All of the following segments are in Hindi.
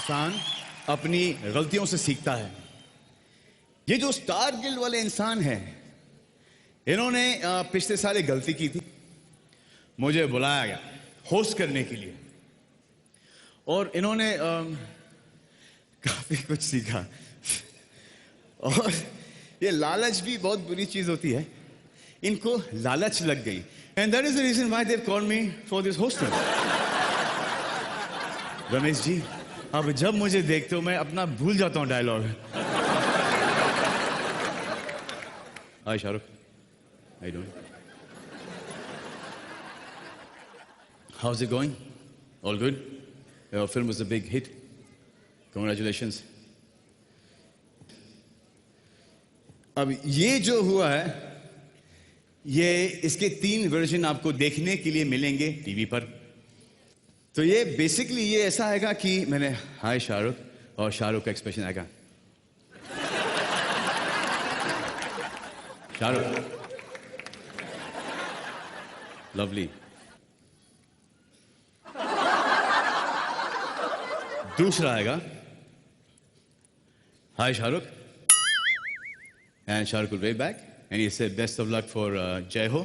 इंसान अपनी गलतियों से सीखता है। ये जो स्टार गिल्ड वाले इंसान हैं, इन्होंने पिछले साल एक गलती की थी। मुझे बुलाया गया होस्ट करने के लिए और इन्होंने काफी कुछ सीखा। और ये लालच भी बहुत बुरी चीज होती है। इनको लालच लग गई। And that is the reason why they called me for this hosting. Ramesh ji, अब जब मुझे देखते हो मैं अपना भूल जाता हूं dialogue. Hi Shahrukh, how you doing? How's it going? All good? Your film was a big hit. Congratulations. अब ये जो हुआ है, ये इसके 3 वर्जन आपको देखने के लिए मिलेंगे टीवी पर। तो ये बेसिकली ये ऐसा आएगा कि मैंने हाय शाहरुख और शाहरुख का एक्सप्रेशन आएगा। शाहरुख, लवली। दूसरा आएगा हाय Shahrukh, and Shahrukh will wave back and he said best of luck for Jai Ho.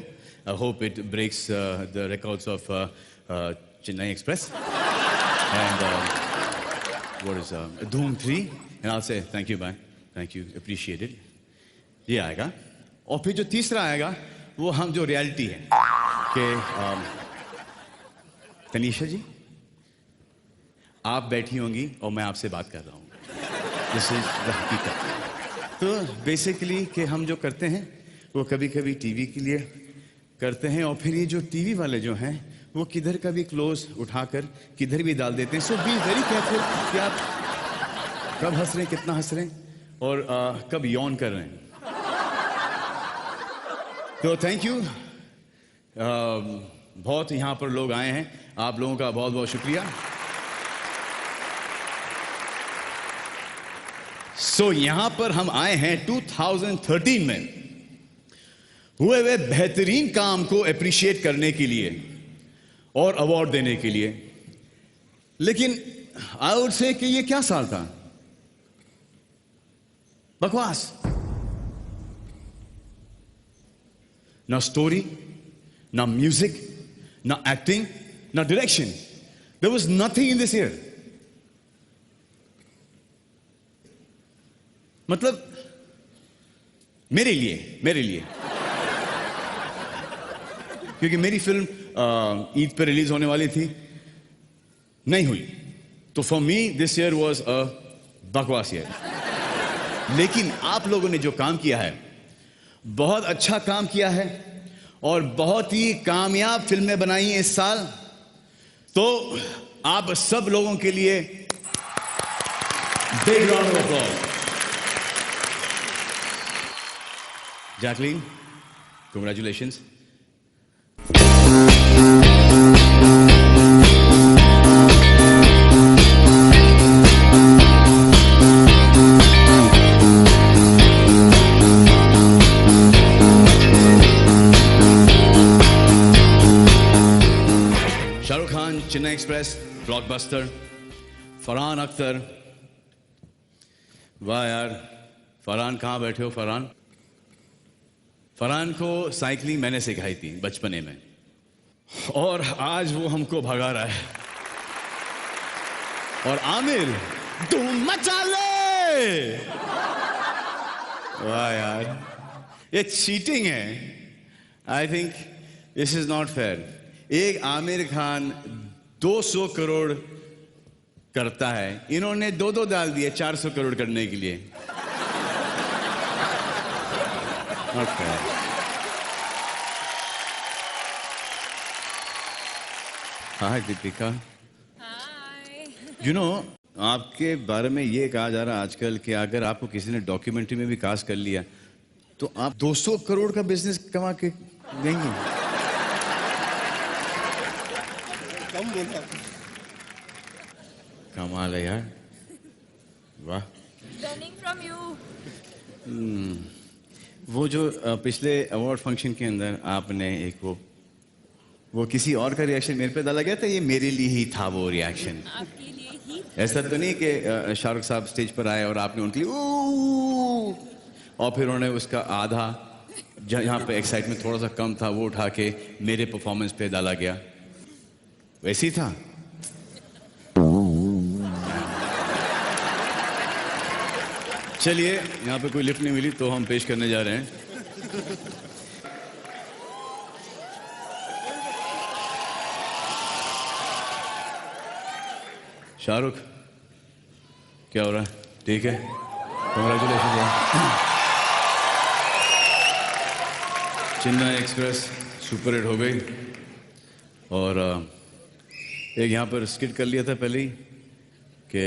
I hope it breaks the records of Chennai Express and what is Dhoom 3, and I'll say thank you man, thank you, appreciate it. ये आएगा। और फिर जो तीसरा आएगा वो हम जो रियलिटी है कि तनीषा जी आप बैठी होंगी और मैं आपसे बात कर रहा हूँ। दिस इज द हकीकत। तो बेसिकली कि हम जो करते हैं वो कभी कभी टीवी के लिए करते हैं और फिर ये जो टीवी वाले जो हैं वो किधर का भी क्लोज उठाकर किधर भी डाल देते हैं। सो बी वेरी केयरफुल कि आप कब हंस रहे हैं, कितना हंस रहे हैं और कब यौन कर रहे हैं। तो थैंक यू। बहुत यहाँ पर लोग आए हैं, आप लोगों का बहुत बहुत शुक्रिया। सो यहां पर हम आए हैं 2013 में हुए हुए बेहतरीन काम को अप्रिशिएट करने के लिए और अवार्ड देने के लिए। लेकिन आई वुड से कि ये क्या साल था? बकवास। ना स्टोरी, ना म्यूजिक, ना एक्टिंग, ना direction. There was nothing in this year. मतलब मेरे लिए क्योंकि मेरी फिल्म ईद पे रिलीज होने वाली थी, नहीं हुई। तो for me this year was a बकवास ईयर। लेकिन आप लोगों ने जो काम किया है बहुत अच्छा काम किया है और बहुत ही कामयाब फिल्में बनाई हैं इस साल। तो आप सब लोगों के लिए big round of applause. Jacqueline, congratulations. Shahrukh Khan, Chennai Express, blockbuster. Farhan Akhtar, वाह यार, फरहान कहाँ बैठे हो फरहान? फरहान को साइकिलिंग मैंने सिखाई थी बचपने में और आज वो हमको भगा रहा है। और आमिर धूम मचा ले। वाह यार, ये चीटिंग है। I think this is not fair. एक आमिर खान 200 करोड़ करता है, इन्होंने 2 डाल दिए 400 करोड़ करने के लिए। Okay. Hi Deepika. Hi. You know, आपके बारे में ये कहा जा रहा है आजकल कि अगर आपको किसी ने डॉक्यूमेंट्री में भी कास्ट कर लिया तो आप 200 करोड़ का बिजनेस कमा के देंगे। कम बोला। कमाल है यार, वाह। Learning from you. वो जो पिछले अवार्ड फंक्शन के अंदर आपने एक वो किसी और का रिएक्शन मेरे पे डाला गया था, ये मेरे लिए ही था वो रिएक्शन। आपके लिए ही ऐसा तो नहीं कि शाहरुख साहब स्टेज पर आए और आपने उनके लिए "ऊ" और फिर उन्होंने उसका आधा जहाँ पे एक्साइटमेंट थोड़ा सा कम था वो उठा के मेरे परफॉर्मेंस पे डाला गया, वैसे ही था। चलिए, यहाँ पे कोई लिफ्ट नहीं मिली तो हम पेश करने जा रहे हैं। शाहरुख, क्या हो रहा है? ठीक है, congratulation. Chennai express super hit हो गई और एक यहाँ पर स्किट कर लिया था पहले ही कि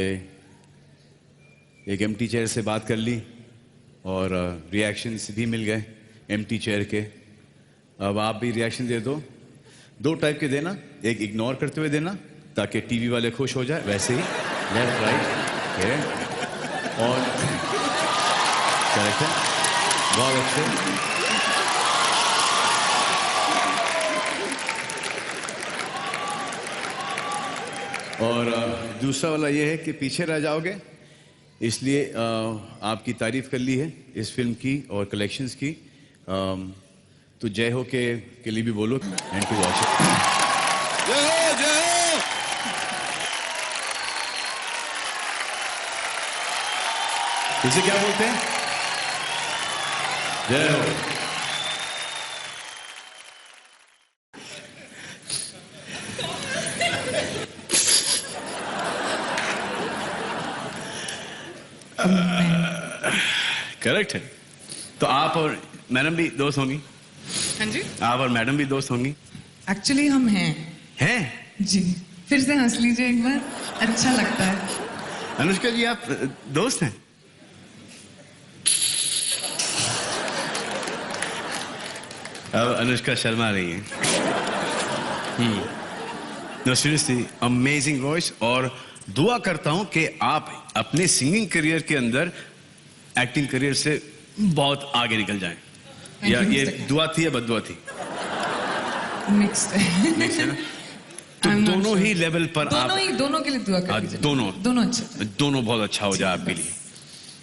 एक एम्प्टी चेयर से बात कर ली और रिएक्शंस भी मिल गए एम्प्टी चेयर के। अब आप भी रिएक्शन दे दो, 2 टाइप के देना, एक इग्नोर करते हुए देना ताकि टीवी वाले खुश हो जाए, वैसे ही लेफ्ट राइट और करेक्ट है, बहुत अच्छे। और दूसरा वाला ये है कि पीछे रह जाओगे, इसलिए आपकी तारीफ कर ली है इस फिल्म की और कलेक्शंस की, तो जय हो के लिए भी बोलो एंड टू वॉच इट। जय हो, जय हो। इसे क्या बोलते हैं? जय हो। करेक्ट है। तो आप और मैडम भी दोस्त होंगी? हाँ जी, आप और मैडम भी दोस्त होंगी? एक्चुअली हम हैं। हैं? जी, फिर से हंस लीजिए एक बार, अच्छा लगता है। अनुष्का जी, आप दोस्त हैं? अब अनुष्का शर्मा रही है। नो सीरियसली, अमेजिंग वॉइस, और दुआ करता हूं कि आप अपने सिंगिंग करियर के अंदर एक्टिंग करियर से बहुत आगे निकल जाएं। या ये दुआ थी या बददुआ थी? मिक्स्ड है। मिक्स है ना? तो दोनों ही लेवल पर आप दोनों के लिए दुआ कर लीजिए। दोनों अच्छे, दोनों बहुत अच्छा हो जाए आपके लिए।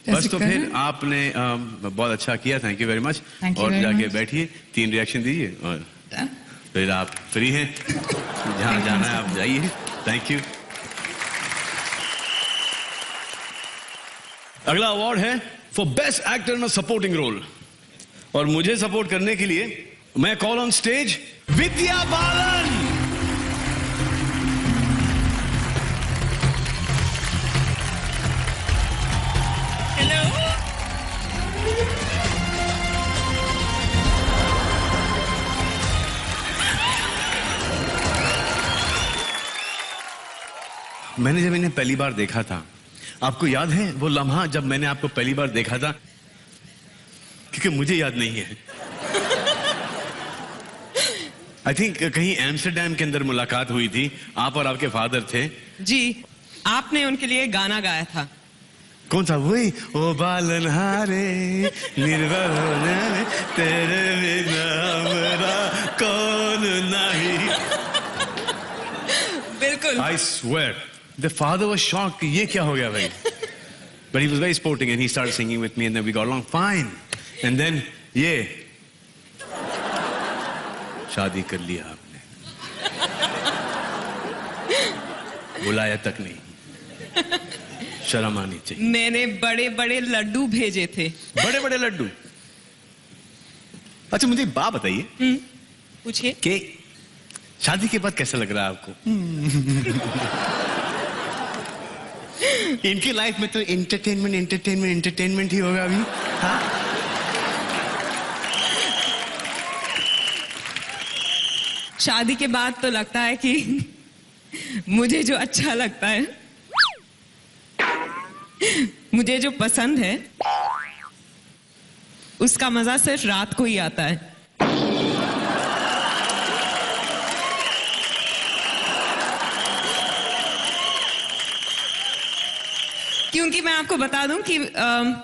बस तो फिर आपने बहुत अच्छा किया, थैंक यू वेरी मच। और जाके बैठिए, 3 रिएक्शन दीजिए और फिर आप फ्री हैं, जहाँ जाना है आप जाइए। Thank you. अगला अवार्ड है for best actor in a supporting role, और मुझे सपोर्ट करने के लिए मैं call on stage Vidya Balan. मैंने जब इन्हें पहली बार देखा था, आपको याद है वो लम्हा जब मैंने आपको पहली बार देखा था? क्योंकि मुझे याद नहीं है। आई थिंक कहीं एम्स्टरडैम के अंदर मुलाकात हुई थी, आप और आपके फादर थे। जी, आपने उनके लिए गाना गाया था। कौन सा? वही ओ बालन हारे निर्भर तेरे बिना हमरा कौन नहीं। बिल्कुल। I swear, the father was shocked कि ये क्या हो गया भाई? But he was very sporting and he started singing with me and then we got along fine. And then ये शादी कर लिया आपने, बुलाया तक नहीं, शर्म आनी चाहिए। मैंने बड़े बड़े लड्डू भेजे थे। बड़े बड़े लड्डू? अच्छा मुझे एक बात बताइए पूछिए। कि शादी के बाद कैसा लग रहा है आपको? इनकी लाइफ में तो एंटरटेनमेंट ही होगा अभी। हाँ? शादी के बाद तो लगता है कि मुझे जो अच्छा लगता है, मुझे जो पसंद है, उसका मजा सिर्फ रात को ही आता है। क्योंकि मैं आपको बता दूं कि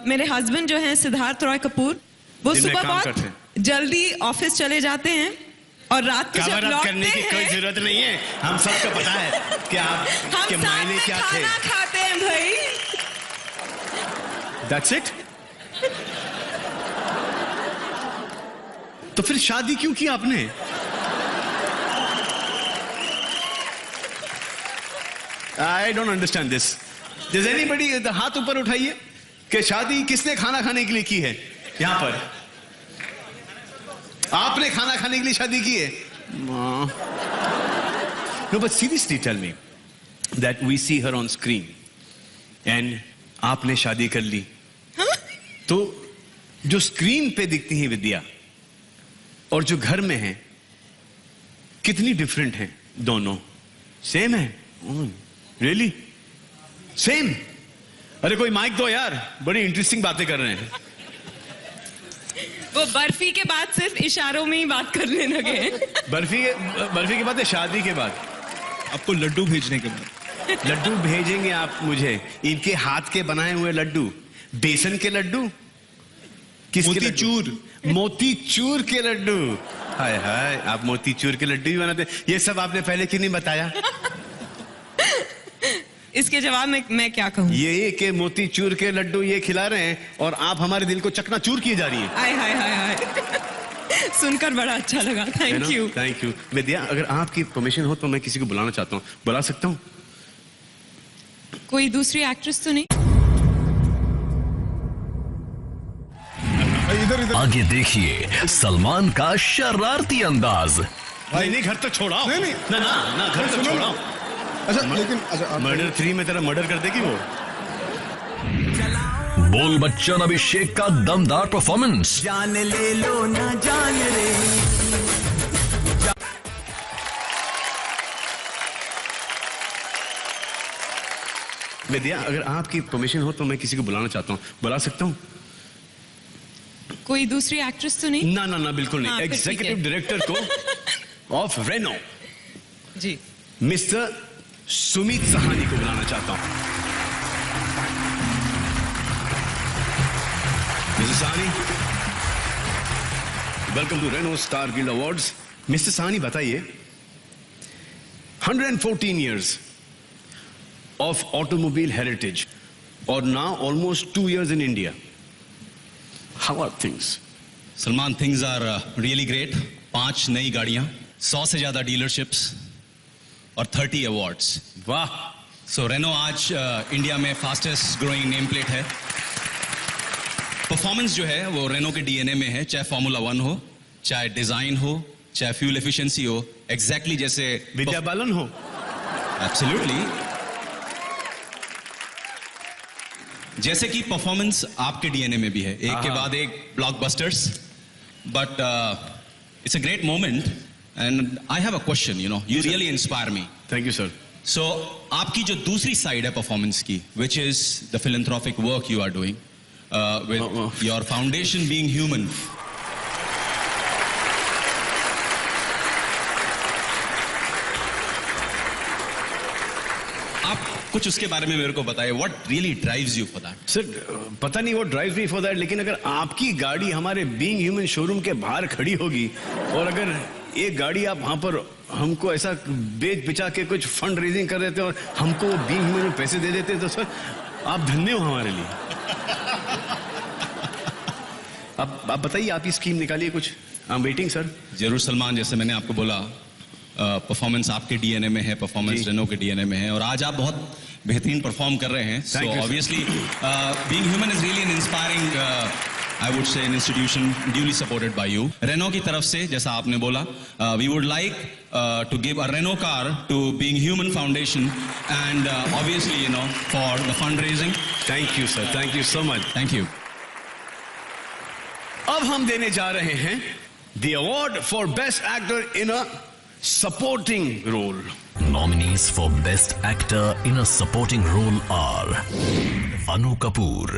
मेरे हस्बैंड जो हैं सिद्धार्थ रॉय कपूर, वो दिन में सुबह काम बहुत करते हैं। जल्दी ऑफिस चले जाते हैं और रात को जब कवर अप करने लौटते की कोई हैं, जरूरत नहीं है, हम सबको पता है कि आप हम के साथ मायने में क्या थे। खाना खाते हैं भाई। That's it? तो फिर शादी क्यों की आपने? I don't understand this. Does anybody हाथ ऊपर उठाइए कि शादी किसने खाना खाने के लिए की है यहां पर? आपने खाना खाने के लिए शादी की है? No, but seriously tell me that we see her on screen and आपने शादी कर ली, तो जो स्क्रीन पे दिखती है विद्या और जो घर में है कितनी डिफरेंट है दोनों? सेम है? Really same? अरे कोई माइक दो यार, बड़ी इंटरेस्टिंग बातें कर रहे हैं। वो बर्फी के बाद सिर्फ इशारों में ही बात करने लगे हैं। बर्फी के बाद है शादी के बाद? आपको लड्डू भेजने के बाद। लड्डू भेजेंगे आप मुझे? इनके हाथ के बनाए हुए लड्डू, बेसन के लड्डू, मोतीचूर। मोतीचूर के लड्डू। हाय हाय, आप मोतीचूर के लड्डू भी बनाते हैं? ये सब आपने पहले क्यों नहीं बताया? इसके जवाब में मैं क्या कहूँ? ये कि मोतीचूर के लड्डू ये खिला रहे हैं और आप हमारे दिल को चकनाचूर किए जा रही हैं। हाय हाय हाय हाय। सुनकर बड़ा अच्छा लगा, thank you. Thank you. Vidya, अगर आपकी परमिशन हो तो मैं किसी को बुलाना चाहता हूँ, बुला सकता हूँ? कोई दूसरी एक्ट्रेस तो नहीं? आगे देखिए सलमान का शरारती अंदाज। भाई नहीं, घर तक छोड़ाओ। नहीं, नहीं। ना ना ना, घर तक छोड़ाओ। अच्छा लेकिन अच्छा मर्डर 3 में तेरा मर्डर कर देगी वो। बोल बच्चन अभिषेक का दमदार परफॉर्मेंस। जान ले लो ना जान रे। विद्या, अगर आपकी परमिशन हो तो मैं किसी को बुलाना चाहता हूँ, बुला सकता हूँ? कोई दूसरी एक्ट्रेस तो नहीं? ना ना ना, बिल्कुल हाँ, नहीं। फिर ठीक है। एग्जीक्यूटिव डायरेक्टर को ऑफ रेनो जी। मिस्टर सुमित सहानी को बुलाना चाहता हूँ। Mister Sahani, welcome to Renault star guild awards. Mister Sahani, बताइए, 114 years of automobile heritage or now almost 2 years in India. How are things? Salman, things are really great. 5 नई गाड़ियां, 100 से ज्यादा डीलरशिप्स और 30 अवार्ड्स। वाह। सो रेनो आज इंडिया में फास्टेस्ट ग्रोइंग नेम प्लेट है। परफॉर्मेंस जो है वो रेनो के डीएनए में है, चाहे फॉर्मूला 1 हो, चाहे डिजाइन हो, चाहे फ्यूल एफिशिएंसी हो, एग्जैक्टली जैसे विद्या बालन हो। एब्सोल्युटली। जैसे कि परफॉर्मेंस आपके डीएनए में भी है, एक के बाद एक blockbusters, but it's a great moment and I have a question, you really inspire me. Thank you sir. So आपकी जो दूसरी साइड है परफॉर्मेंस की, which is the philanthropic work you are doing with your foundation Being Human. आप कुछ उसके बारे में मेरे को बताइए, what really drives you for that? Sir, पता नहीं वो ड्राइव मी फॉर दैट, लेकिन अगर आपकी गाड़ी हमारे बीइंग ह्यूमन शोरूम के बाहर खड़ी होगी और अगर एक गाड़ी आप वहां पर हमको ऐसा बेच बिचा के कुछ फंड रेजिंग कर देते और हमको बीइंग ह्यूमन में पैसे दे देते, तो सर आप धन्य हो हमारे लिए। आप बताइए, आप ही स्कीम निकालिए कुछ। I am waiting sir. जरूर सलमान, जैसे मैंने आपको बोला, परफॉर्मेंस आपके डीएनए में है, परफॉर्मेंस रेनो के डीएनए में है और आज आप बहुत बेहतरीन परफॉर्म कर रहे हैं। So you, sir. Obviously Being Human is really an inspiring, I would say, an institution duly supported by you. Renault की तरफ से, जैसा आपने बोला, we would like to give a Renault car to Being Human Foundation and obviously for the fund raising. Thank you sir, thank you so much. Thank you. अब हम देने जा रहे हैं the award for best actor in a supporting role. Nominees for Best Actor in a Supporting Role are Anu Kapoor,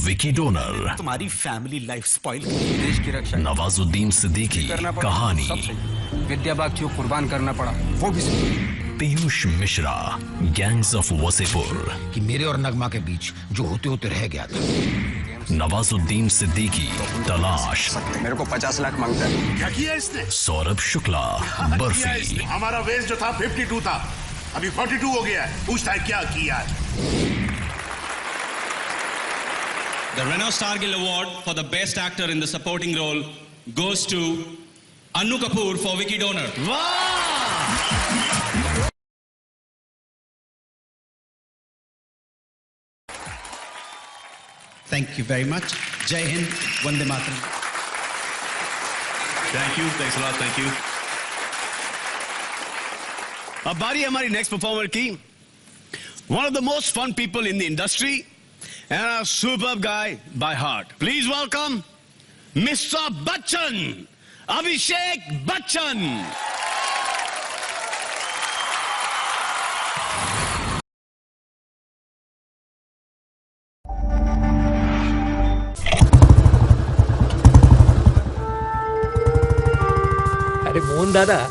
Vicky Donor, तुम्हारी फैमिली लाइफ स्पॉइल देश की रक्षा नवाजुद्दीन सिद्दीकी, कहानी, विद्या बाग को कुर्बान करना पड़ा, वो भी पीयूष मिश्रा, गैंग्स ऑफ वसेपुर, कि मेरे और नगमा के बीच जो होते होते रह गया था। नवाजुद्दीन सिद्दीकी तलाश, मेरे को 50 लाख मांगता है। क्या किया इसने? सौरभ शुक्ला बर्फी, हमारा वेस्ट जो था 52 था, अभी 42 हो गया है। पूछता है क्या किया है। The Renault Star Guild Award for the Best Actor in the Supporting Role goes to Anu Kapoor for Vicky Donor. Thank you very much. Jai Hind, Vande Mataram. Thank you, thanks a lot, thank you. अब बारी है हमारी नेक्स्ट परफॉर्मर की। One of the most fun people in the industry and a superb guy by heart. Please welcome Mr. Bachchan, Abhishek Bachchan. अरे मोहन दादा,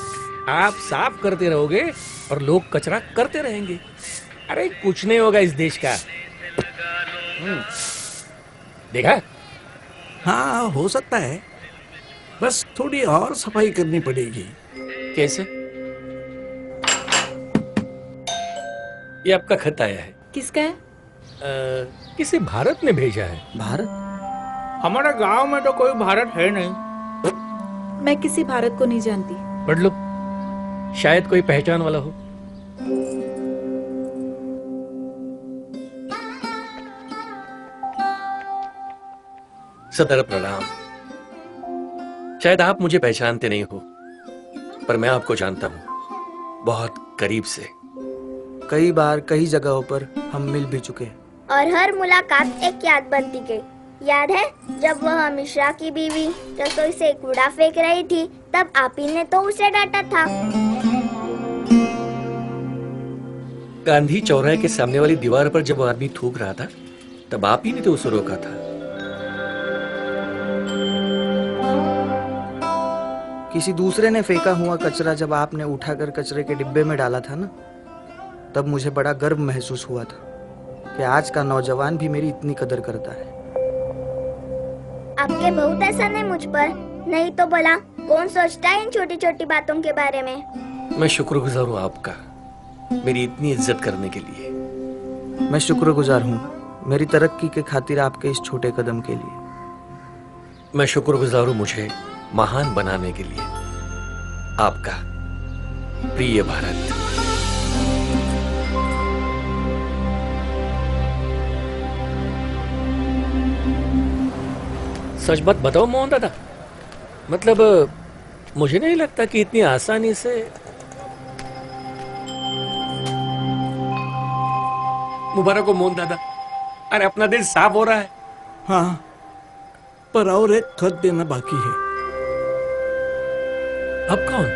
आप साफ करते रहोगे और लोग कचरा करते रहेंगे। अरे कुछ नहीं होगा इस देश का। देखा? हाँ, हो सकता है, बस थोड़ी और सफाई करनी पड़ेगी। कैसे? ये आपका खत आया है। किसका है? किसी भारत ने भेजा है। भारत? हमारा गांव में तो कोई भारत है नहीं। मैं किसी भारत को नहीं जानती। पढ़ लो, शायद कोई पहचान वाला हो। सदर प्रणाम। शायद आप मुझे पहचानते नहीं हो, पर मैं आपको जानता हूँ बहुत करीब से। कई बार कई जगहों पर हम मिल भी चुके हैं। और हर मुलाकात एक याद बनती गई। याद है जब वह मिश्रा की बीवी रसोई से कूड़ा फेंक रही थी, तब आप ही ने तो उसे डांटा था। गांधी चौराहे के सामने वाली दीवार पर जब वो आदमी थूक रहा था, तब आप ही ने तो उसे रोका था। किसी दूसरे ने फेंका हुआ कचरा जब आपने उठाकर कचरे के डिब्बे में डाला था ना, तब मुझे बड़ा गर्व महसूस हुआ था कि आज का नौजवान भी मेरी इतनी कदर करता है। आपके बहुत एहसान है मुझ पर, नहीं तो भला कौन सोचता है इन छोटी छोटी बातों के बारे में। मैं शुक्रगुजार हूँ आपका, मेरी इतनी इज्जत करने के लिए। मैं शुक्रगुजार हूँ मेरी तरक्की के खातिर आपके इस छोटे कदम के लिए। मैं शुक्रगुजार हूँ मुझे महान बनाने के लिए। आपका प्रिय भारत। सच बात बताओ मोहन दादा, मतलब मुझे नहीं लगता कि इतनी आसानी से। मुबारक हो मोहन दादा, अरे अपना दिल साफ हो रहा है। हाँ, पर और एक खत देना बाकी है। अब कौन?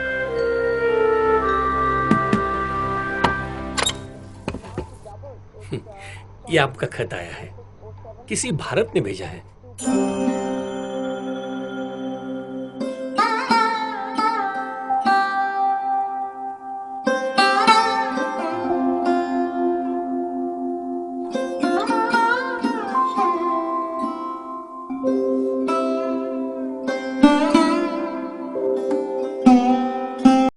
ये आपका खत आया है, किसी भारत ने भेजा है।